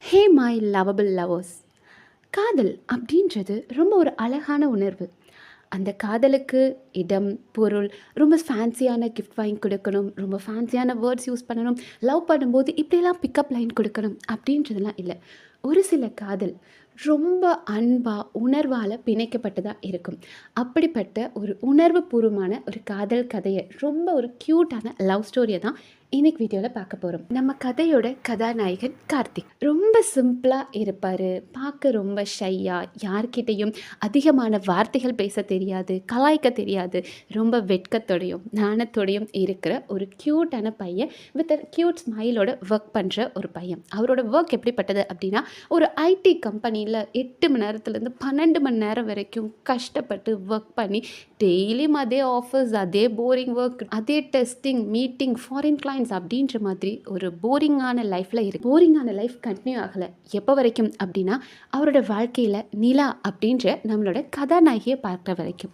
Hey my lovable lovers. காதல் அப்படின்றது ரொம்ப ஒரு அழகான உணர்வு. அந்த காதலுக்கு இடம், பொருள், ரொம்ப ஃபேன்சியான கிஃப்ட் வாங்கி கொடுக்கணும், ரொம்ப ஃபேன்சியான வேர்ட்ஸ் யூஸ் பண்ணணும், லவ் பண்ணும்போது இப்படியெல்லாம் பிக்கப் லைன் கொடுக்கணும் அப்படின்றதெல்லாம் இல்லை. ஒரு சில காதல் ரொம்ப அன்பா, உணர்வால் பிணைக்கப்பட்டதாக இருக்கும். அப்படிப்பட்ட ஒரு உணர்வு பூர்வமான ஒரு காதல் கதையை, ரொம்ப ஒரு க்யூட்டான லவ் ஸ்டோரியை தான் இன்னைக்கு வீடியோவில் பார்க்க போகிறோம். நம்ம கதையோட கதாநாயகன் கார்த்திக் ரொம்ப சிம்பிளாக இருப்பார். பார்க்க ரொம்ப ஷையாக, யார்கிட்டையும் அதிகமான வார்த்தைகள் பேச தெரியாது, கலாய்க்க தெரியாது, ரொம்ப வெட்கத்தோடையும் நாணத்தோடையும் இருக்கிற ஒரு க்யூட்டான பையன் வித் க்யூட் ஸ்மைலோட ஒர்க் பண்ணுற ஒரு பையன். அவரோட ஒர்க் எப்படிப்பட்டது அப்படின்னா, ஒரு ஐடி கம்பெனியில் 8 மணி நேரத்துலேருந்து 12 மணி நேரம் வரைக்கும் கஷ்டப்பட்டு ஒர்க் பண்ணி டெய்லியும் அதே ஆஃபீஸ், அதே போரிங் ஒர்க், அதே டெஸ்டிங், மீட்டிங், ஃபாரின் கிளைண்ட்ஸ் அப்படின்ற மாதிரி ஒரு போரிங்கான லைஃப்பில் இருக்குது. போரிங்கான லைஃப் கண்டினியூ ஆகலை. எப்போ வரைக்கும் அப்படின்னா, அவரோட வாழ்க்கையில் நிலா அப்படின்ற நம்மளோட கதாநாயகியை பார்க்குற வரைக்கும்.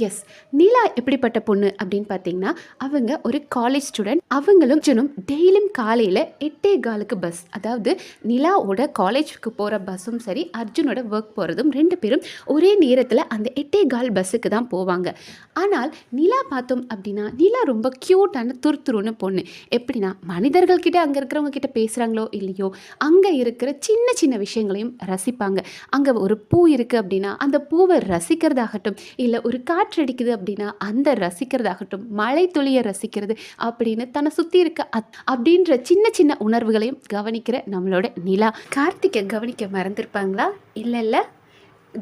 எஸ், நிலா எப்படிப்பட்ட பொண்ணு அப்படின்னு பார்த்தீங்கன்னா, அவங்க ஒரு காலேஜ் ஸ்டூடெண்ட். அவங்களும் டெய்லியும் காலையில் 8:15 பஸ், அதாவது நிலாவோட காலேஜுக்கு போகிற பஸ்ஸும் சரி, அர்ஜுனோட ஒர்க் போகிறதும் 2 பேரும் ஒரே நேரத்தில் அந்த 8:15 பஸ்ஸுக்கு தான் போவாங்க. ஆனால் நிலா பார்த்தோம் அப்படின்னா, நிலா ரொம்ப க்யூட்டான துருத்துருன்னு பொண்ணு. எப்படின்னா, மனிதர்கள்கிட்ட அங்கே இருக்கிறவங்க கிட்ட பேசுகிறாங்களோ இல்லையோ, அங்கே இருக்கிற சின்ன சின்ன விஷயங்களையும் ரசிப்பாங்க. அங்கே ஒரு பூ இருக்குது அப்படின்னா அந்த பூவை ரசிக்கிறதாகட்டும், இல்லை ஒரு காற்று அடிக்குது அப்படின்னா அந்த ரசிக்கிறதாகட்டும், மழை துளியை ரசிக்கிறது அப்படின்னு தன்னை சுற்றி இருக்க அப்படின்ற சின்ன சின்ன உணர்வுகளையும் கவனிக்கிற நம்மளோட நிலா. கார்த்திகை கவனிக்க மறந்துருப்பாங்களா? இல்லை,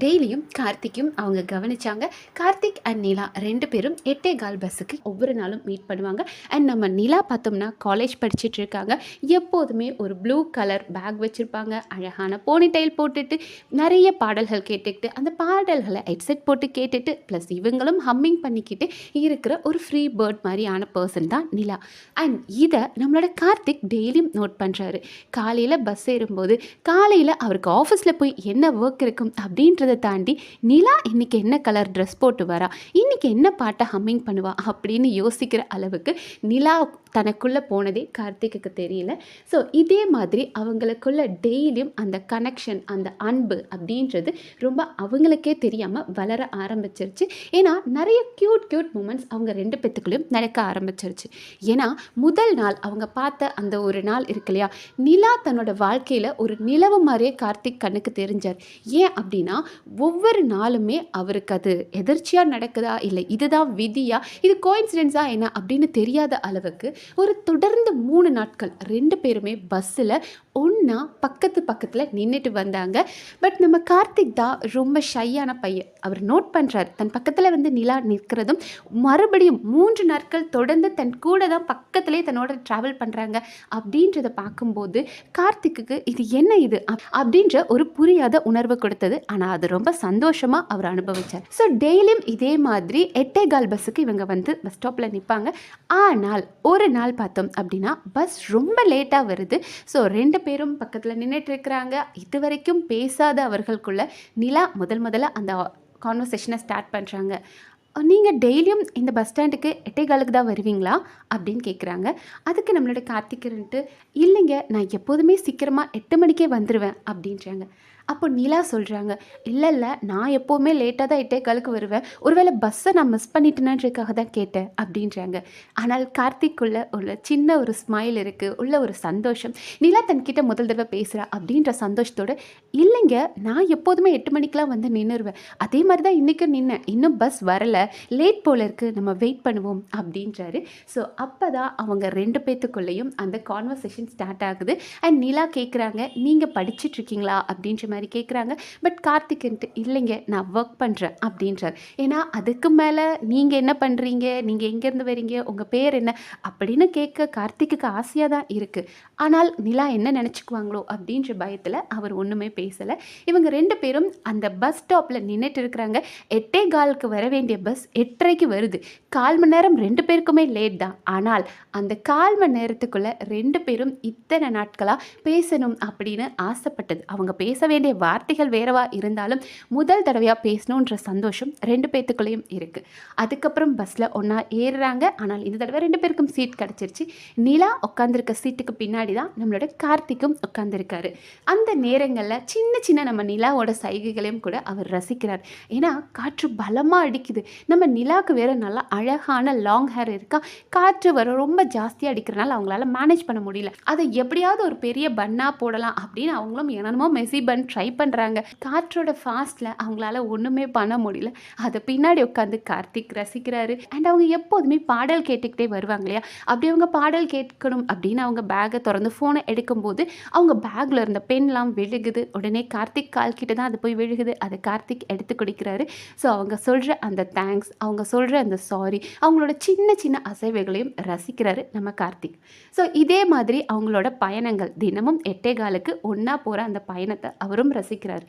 டெய்லியும் கார்த்திக்கும் அவங்க கவனிச்சாங்க. கார்த்திக் அண்ட் நிலா 2 பேரும் 8:15 பஸ்ஸுக்கு ஒவ்வொரு நாளும் மீட் பண்ணுவாங்க. அண்ட் நம்ம நிலா பார்த்தோம்னா காலேஜ் படிச்சுட்டு இருக்காங்க. எப்போதுமே ஒரு ப்ளூ கலர் பேக் வச்சுருப்பாங்க, அழகான போனிடைல் போட்டுட்டு, நிறைய பாடல்கள் கேட்டுக்கிட்டு, அந்த பாடல்களை ஹெட்செட் போட்டு கேட்டுட்டு, ப்ளஸ் இவங்களும் ஹம்மிங் பண்ணிக்கிட்டு இருக்கிற ஒரு ஃப்ரீ பேர்ட் மாதிரியான பர்சன் தான் நிலா. அண்ட் இதை நம்மளோட கார்த்திக் டெய்லியும் நோட் பண்ணுறாரு. காலையில் பஸ் ஏறும்போது, காலையில் அவருக்கு ஆஃபீஸில் போய் என்ன ஒர்க் இருக்கும் அப்படின்ற தாண்டி, நிலா இன்னைக்கு என்ன கலர் ட்ரெஸ் போட்டு வரா, இன்னைக்கு என்ன பாட்டை ஹம்மிங் பண்ணுவா அப்படின்னு யோசிக்கிற அளவுக்கு நிலா தனக்குள்ளே போனதே கார்த்திக்கு தெரியல. ஸோ இதே மாதிரி அவங்களுக்குள்ள டெய்லியும் அந்த கனெக்ஷன், அந்த அன்பு அப்படின்றது ரொம்ப அவங்களுக்கே தெரியாமல் வளர ஆரம்பிச்சிருச்சு. ஏன்னா நிறைய க்யூட் மூமெண்ட்ஸ் அவங்க 2 பேத்துக்குள்ளேயும் நடக்க ஆரம்பிச்சிருச்சு. ஏன்னா முதல் நாள் அவங்க பார்த்த அந்த ஒரு நாள் இருக்கு இல்லையா, நிலா தன்னோட வாழ்க்கையில் ஒரு நிலவு மாதிரியே கார்த்திக் கண்ணுக்கு தெரிஞ்சார். ஏன் அப்படின்னா, ஒவ்வொரு நாளுமே அவருக்கு அது எதிர்ச்சியாக நடக்குதா, இல்லை இதுதான் விதியா, இது கோயின்சிடென்ஸா என்ன அப்படின்னு தெரியாத அளவுக்கு ஒரு தொடர்ந்து 3 நாட்கள் 2 பேருமே பஸ்ஸில் ஒன்றா பக்கத்தில் நின்றுட்டு வந்தாங்க. பட் நம்ம கார்த்திக் தான் ரொம்ப ஷையான பையன். அவர் நோட் பண்ணுறார், தன் பக்கத்தில் வந்து நிலா நிற்கிறதும், மறுபடியும் 3 நாட்கள் தொடர்ந்து தன் கூட தான் பக்கத்துலேயே தன்னோட ட்ராவல் பண்ணுறாங்க அப்படின்றத பார்க்கும்போது கார்த்திக்கு இது என்ன இது அப்படின்ற ஒரு புரியாத உணர்வு கொடுத்தது. ஆனால் அது ரொம்ப சந்தோஷமாக அவர் அனுபவித்தார். ஸோ டெய்லியும் இதே மாதிரி 8:15 பஸ்ஸுக்கு இவங்க வந்து பஸ் ஸ்டாப்பில் நிற்பாங்க. ஆனால் ஒரு நாள் பார்த்தோம் அப்படின்னா பஸ் ரொம்ப லேட்டாக வருது. ஸோ 2 பேரும் பக்கத்தில் நின்றுட்டு இருக்கிறாங்க. இது வரைக்கும் பேசாத அவர்களுக்குள்ள நிலா முதல்ல அந்த கான்வர்சேஷனை ஸ்டார்ட் பண்ணுறாங்க. நீங்கள் டெய்லியும் இந்த பஸ் ஸ்டாண்டுக்கு 8:15 தான் வருவீங்களா அப்படின்னு கேட்குறாங்க. அதுக்கு நம்மளோட கார்த்திகன்ட்டு, இல்லைங்க, நான் எப்போதுமே சீக்கிரமாக 8 மணிக்கே வந்துடுவேன் அப்படின்றாங்க. அப்போ நிலா சொல்கிறாங்க, இல்லை, நான் எப்போவுமே லேட்டாக தான் 8:15 வருவேன், ஒருவேளை பஸ்ஸை நான் மிஸ் பண்ணிட்டேனன்றதுக்காக தான் கேட்டேன் அப்படின்றாங்க. ஆனால் கார்த்திக்குள்ள உள்ள சின்ன ஒரு ஸ்மைல் இருக்குது, உள்ள ஒரு சந்தோஷம். நிலா தன்கிட்ட முதல் தடவை பேசுகிறா அப்படின்ற சந்தோஷத்தோடு, இல்லைங்க, நான் எப்போதுமே 8 மணிக்கெலாம் வந்து நின்றுருவேன், அதே மாதிரி தான் இன்றைக்கும் நின்னேன், இன்னும் பஸ் வரலை, லேட் போல் இருக்குது, நம்ம வெயிட் பண்ணுவோம் அப்படின்றாரு. ஸோ அப்போ தான் அவங்க 2 பேத்துக்குள்ளேயும் அந்த கான்வர்சேஷன் ஸ்டார்ட் ஆகுது. அண்ட் நிலா கேட்குறாங்க, நீங்கள் படிச்சுட்ருக்கீங்களா அப்படின்ற மாதிரி கேட்குறாங்க. பட் கார்த்திக்ன்ட்டு, இல்லைங்க, நான் ஒர்க் பண்ணுறேன் அப்படின்றார். ஏன்னா அதுக்கு மேலே நீங்கள் என்ன பண்ணுறீங்க, நீங்கள் எங்கேருந்து வரீங்க, உங்கள் பேர் என்ன அப்படின்னு கேட்க கார்த்திக்கு ஆசையாக தான் இருக்குது. ஆனால் நிலா என்ன நினச்சிக்குவாங்களோ அப்படின்ற பயத்தில் அவர் ஒன்றுமே பேசலை. இவங்க 2 பேரும் அந்த பஸ் ஸ்டாப்பில் நின்றுட்டு இருக்கிறாங்க. 8:15க்கு வர வேண்டிய பஸ் 8:30க்கு வருது. 1/4 மணி நேரம் 2 பேருக்குமே லேட் தான். ஆனால் அந்த 1/4 மணி நேரத்துக்குள்ளே 2 பேரும் இத்தனை நாட்களாக பேசணும் அப்படின்னு ஆசைப்பட்டது, அவங்க பேச வேண்டிய வேண்டிய வார்த்தைகள் வேறவா இருந்தாலும் முதல் தடவையாக பேசணுன்ற சந்தோஷம் 2 பேத்துக்குள்ளேயும் இருக்குது. அதுக்கப்புறம் பஸ்ஸில் ஒன்றா ஏறுறாங்க. ஆனால் இந்த தடவை 2 பேருக்கும் சீட் கிடச்சிருச்சு. நிலா உட்காந்துருக்க சீட்டுக்கு பின்னாடி தான் நம்மளோட கார்த்திக்கும் உட்காந்துருக்காரு. அந்த நேரங்களில் சின்ன சின்ன நம்ம நிலாவோட சைகைகளையும் கூட அவர் ரசிக்கிறார். ஏன்னா காற்று பலமாக அடிக்குது. நம்ம நிலாவுக்கு வேறு நல்லா அழகான லாங் ஹேர் இருக்கா. காற்று வர ரொம்ப ஜாஸ்தியாக அடிக்கிறனால அவங்களால மேனேஜ் பண்ண முடியல. அதை எப்படியாவது ஒரு பெரிய பன்னாக போடலாம் அப்படின்னு அவங்களும் என்னென்னமோ மெஸ்ஸி பன் ட்ரை பண்ணுறாங்க. காற்றோட ஃபாஸ்ட்டில் அவங்களால ஒன்றுமே பண்ண முடியல. அதை பின்னாடி உட்காந்து கார்த்திக் ரசிக்கிறாரு. அண்ட் அவங்க எப்போதுமே பாடல் கேட்டுக்கிட்டே வருவாங்க இல்லையா. அப்படி அவங்க பாடல் கேட்கணும் அப்படின்னு அவங்க பேக்கை திறந்து ஃபோனை எடுக்கும்போது அவங்க பேக்கில் இருந்த பென்லாம் விழுகுது. உடனே கார்த்திக் கால் கிட்ட தான் அது போய் விழுகுது. அதை கார்த்திக் எடுத்து குடிக்கிறாரு. ஸோ அவங்க சொல்கிற அந்த தேங்க்ஸ், அவங்க சொல்கிற அந்த சாரி, அவங்களோட சின்ன சின்ன அசைவுகளையும் ரசிக்கிறாரு நம்ம கார்த்திக். ஸோ இதே மாதிரி அவங்களோட பயணங்கள் தினமும் 8:15க்கு ஒன்றா போகிற அந்த பயணத்தை அவரும் ரசிக்கிறார்.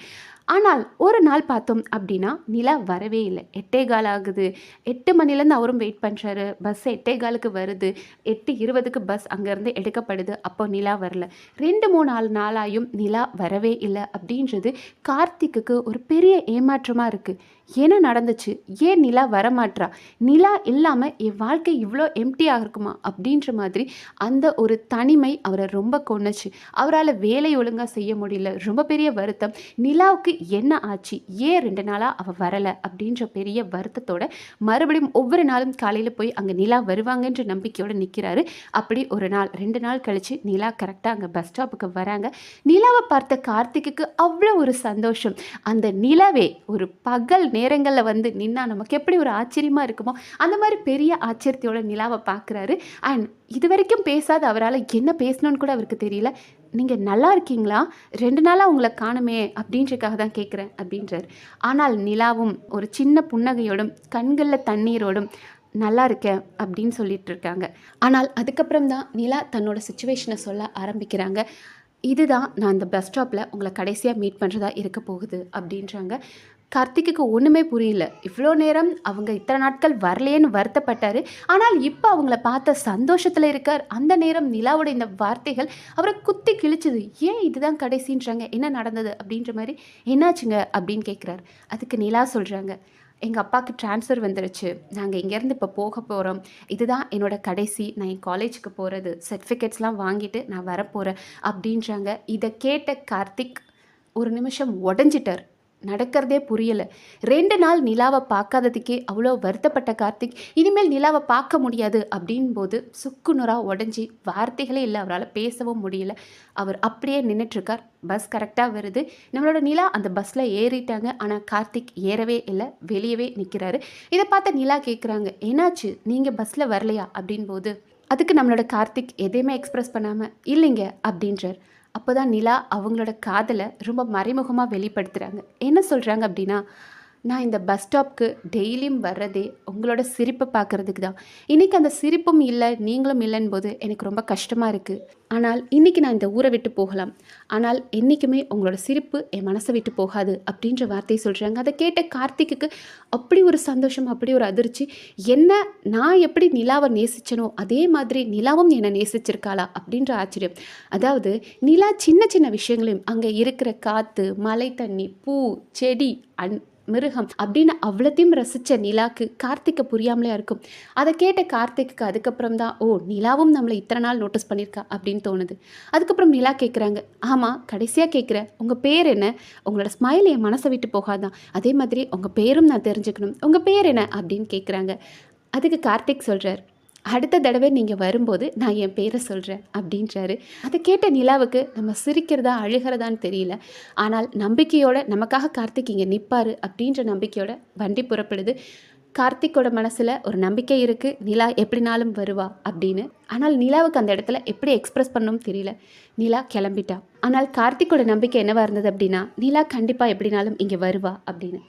ஆனால் ஒரு நாள் பார்த்தோம் அப்படின்னா நிலா வரவே இல்லை. 8:15 ஆகுது. 8 மணிலேருந்து அவரும் வெயிட் பண்ணுறாரு. பஸ் 8:15க்கு வருது. 8:20க்கு பஸ் அங்கேருந்து எடுக்கப்படுது. அப்போ நிலா வரல. 2-3 நாளாயும் நிலா வரவே இல்லை அப்படின்றது கார்த்திக்குக்கு ஒரு பெரிய ஏமாற்றமாக இருக்குது. என்ன நடந்துச்சு? ஏன் நிலா வரமாட்றா? நிலா இல்லாமல் என் வாழ்க்கை இவ்வளோ எம்டியாக இருக்குமா அப்படின்ற மாதிரி அந்த ஒரு தனிமை அவரை ரொம்ப கொன்னுச்சு. அவரால் வேலை ஒழுங்காக செய்ய முடியல. ரொம்ப பெரிய வருத்தம். நிலாவுக்கு என்ன ஆச்சு? ஏன் 2 நாளாக அவள் வரலை அப்படின்ற பெரிய வருத்தத்தோட மறுபடியும் ஒவ்வொரு நாளும் காலையில் போய் அங்கே நிலா வருவாங்கன்ற நம்பிக்கையோடு நிற்கிறாரு. அப்படி ஒரு நாள் 2 நாள் கழித்து நிலா கரெக்டாக அங்கே பஸ் ஸ்டாப்புக்கு வராங்க. நிலாவை பார்த்த கார்த்திக்குக்கு அவ்வளோ ஒரு சந்தோஷம். அந்த நிலவே ஒரு பகல் நேரங்களில் வந்து நின்னா நமக்கு எப்படி ஒரு ஆச்சரியமாக இருக்குமோ அந்த மாதிரி பெரிய ஆச்சரியத்தோட நிலாவை பார்க்குறாரு. அண்ட் இது வரைக்கும் பேசாத அவரால் என்ன பேசணும்னு கூட அவருக்கு தெரியல. நீங்கள் நல்லா இருக்கீங்களா? 2 நாளாக உங்களை காணுமே அப்படின்றக்காக தான் கேட்குறேன் அப்படின்றார். ஆனால் நிலாவும் ஒரு சின்ன புன்னகையோடும் கண்களில் தண்ணீரோடும் நல்லா இருக்கேன் அப்படின்னு சொல்லிட்டு இருக்காங்க. ஆனால் அதுக்கப்புறம் தான் நிலா தன்னோட சிச்சுவேஷனை சொல்ல ஆரம்பிக்கிறாங்க. இதுதான் நான் இந்த பஸ் ஸ்டாப்பில் உங்களை கடைசியாக மீட் பண்ணுறதா இருக்க போகுது அப்படின்றாங்க. கார்த்திக்குக்கு ஒன்றுமே புரியல. இவ்வளோ நேரம் அவங்க இத்தனை நாட்கள் வரலேன்னு வருத்தப்பட்டார். ஆனால் இப்போ அவங்கள பார்த்த சந்தோஷத்தில் இருக்கார். அந்த நேரம் நிலாவோட இந்த வார்த்தைகள் அவரை குத்தி கிழிச்சுது. ஏன் இதுதான் கடைசின்றாங்க? என்ன நடந்தது அப்படின்ற மாதிரி. என்னாச்சுங்க அப்படின்னு கேட்குறாரு. அதுக்கு நிலா சொல்கிறாங்க, எங்கள் அப்பாவுக்கு ட்ரான்ஸ்ஃபர் வந்துருச்சு. நாங்கள் இங்கேருந்து இப்போ போக போகிறோம். இதுதான் என்னோட கடைசி. நான் என் காலேஜுக்கு போகிறது. சர்டிஃபிகேட்ஸ்லாம் வாங்கிட்டு நான் வரப்போகிறேன் அப்படின்றாங்க. இதை கேட்ட கார்த்திக் ஒரு நிமிஷம் உடஞ்சிட்டார். நடக்கிறதே புரியலை. 2 நாள் நிலாவை பார்க்காததுக்கே அவ்வளோ வருத்தப்பட்ட கார்த்திக் இனிமேல் நிலாவை பார்க்க முடியாது அப்படின்போது சுக்குநூறாக உடஞ்சி வார்த்தைகளே இல்லை. அவரால் பேசவும் முடியல. அவர் அப்படியே நின்றுட்டுருக்கார். பஸ் கரெக்டாக வருது. நம்மளோட நிலா அந்த பஸ்ஸில் ஏறிட்டாங்க. ஆனால் கார்த்திக் ஏறவே இல்லை. வெளியவே நிற்கிறாரு. இதை பார்த்த நிலா கேட்குறாங்க, என்னாச்சு? நீங்கள் பஸ்ஸில் வரலையா அப்படின்போது அதுக்கு நம்மளோட கார்த்திக் எதையுமே எக்ஸ்ப்ரெஸ் பண்ணாமல் இல்லைங்க அப்படின்றார். அப்போ தான் நிலா அவங்களோட காதலை ரொம்ப மறைமுகமாக வெளிப்படுத்துகிறாங்க. என்ன சொல்கிறாங்க அப்படின்னா, நான் இந்த பஸ் ஸ்டாப்க்கு டெய்லியும் வர்றதே உங்களோட சிரிப்பை பார்க்குறதுக்கு தான். இன்றைக்கி அந்த சிரிப்பும் இல்லை, நீங்களும் இல்லைன்னு போது எனக்கு ரொம்ப கஷ்டமாக இருக்குது. ஆனால் இன்றைக்கி நான் இந்த ஊரை விட்டு போகலாம். ஆனால் என்றைக்குமே உங்களோட சிரிப்பு என் மனசை விட்டு போகாது அப்படின்ற வார்த்தையை சொல்கிறாங்க. அதை கேட்ட கார்த்திக்குக்கு அப்படி ஒரு சந்தோஷம், அப்படி ஒரு அதிர்ச்சி. என்ன, நான் எப்படி நிலாவை நேசிச்சனோ அதே மாதிரி நிலாவும் என்னை நேசிச்சிருக்காளா அப்படின்ற ஆச்சரியம். அதாவது நிலா சின்ன சின்ன விஷயங்களையும் அங்கே இருக்கிற காற்று, மழை தண்ணி, பூ, செடி, மிருகம் அப்படின்னு அவ்வளோத்தையும் ரசித்த நிலாக்கு கார்த்திக்கை புரியாமலே இருக்கும். அதை கேட்ட கார்த்திக்கு அதுக்கப்புறம் தான் ஓ, நிலாவும் நம்மளை இத்தனை நாள் நோட்டீஸ் பண்ணியிருக்கா அப்படின்னு தோணுது. அதுக்கப்புறம் நிலா கேட்குறாங்க, ஆமாம் கடைசியாக கேட்குறேன், உங்கள் பேர் என்ன? உங்களோட ஸ்மைல் என் மனசை விட்டு போகாதான். அதே மாதிரி உங்கள் பேரும் நான் தெரிஞ்சுக்கணும். உங்கள் பேர் என்ன அப்படின்னு கேட்குறாங்க. அதுக்கு கார்த்திக் சொல்கிறார், அடுத்த தடவை நீங்கள் வரும்போது நான் என் பேரை சொல்கிறேன் அப்படின்றாரு. அதை கேட்ட நிலாவுக்கு நம்ம சிரிக்கிறதா அழுகிறதான்னு தெரியல. ஆனால் நம்பிக்கையோட நமக்காக கார்த்திக் இங்கே நிற்பார் அப்படின்ற நம்பிக்கையோட வண்டி புறப்படுது. கார்த்திக்கோட மனசில் ஒரு நம்பிக்கை இருக்குது, நிலா எப்படினாலும் வருவா அப்படின்னு. ஆனால் நிலாவுக்கு அந்த இடத்துல எப்படி எக்ஸ்ப்ரெஸ் பண்ணணும்னு தெரியல. நிலா கிளம்பிட்டா. ஆனால் கார்த்திக்கோட நம்பிக்கை என்னவாக இருந்தது அப்படின்னா, நிலா கண்டிப்பாக எப்படினாலும் இங்கே வருவா அப்படின்னு.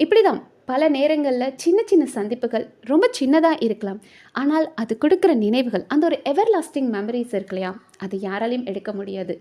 இப்படி தான் பல நேரங்களில் சின்ன சின்ன சந்திப்புகள் ரொம்ப சின்னதாக இருக்கலாம். ஆனால் அது கொடுக்குற நினைவுகள், அந்த ஒரு எவர் லாஸ்டிங் மெமரிஸ் இருக்கு இல்லையா, அது யாராலையும் எடுக்க முடியாது.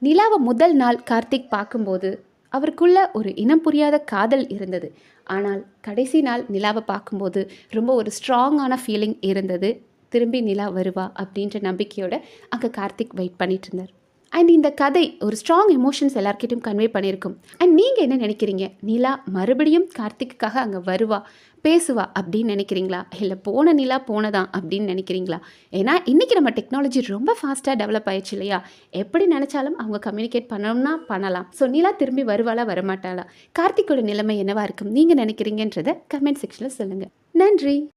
நிலாவை முதல் நாள் கார்த்திக் பார்க்கும்போது அவருக்குள்ள ஒரு இனம் புரியாத காதல் இருந்தது. ஆனால் கடைசி நாள் நிலாவை பார்க்கும்போது ரொம்ப ஒரு ஸ்ட்ராங்கான ஃபீலிங் இருந்தது. திரும்பி நிலா வருவா அப்படின்ற நம்பிக்கையோட அங்கே கார்த்திக் வெயிட் பண்ணிட்டு இருந்தார். அண்ட் இந்த கதை ஒரு ஸ்ட்ராங் எமோஷன்ஸ் எல்லார்கிட்டையும் கன்வே பண்ணியிருக்கும். அண்ட் நீங்கள் என்ன நினைக்கிறீங்க? நிலா மறுபடியும் கார்த்திக்குக்காக அங்கே வருவா, பேசுவா அப்படின்னு நினைக்கிறீங்களா? இல்லை போன நிலா போனதான் அப்படின்னு நினைக்கிறீங்களா? ஏன்னா இன்றைக்கி நம்ம டெக்னாலஜி ரொம்ப ஃபாஸ்ட்டாக டெவலப் ஆயிடுச்சு இல்லையா? எப்படி நினச்சாலும் அவங்க கம்யூனிகேட் பண்ணணும்னா பண்ணலாம். ஸோ நிலா திரும்பி வருவாளா வரமாட்டாளா? கார்த்திக்கோட நிலைமை என்னவா இருக்கும் நீங்கள் நினைக்கிறீங்கன்றதை கமெண்ட் செக்ஷனில் சொல்லுங்கள். நன்றி.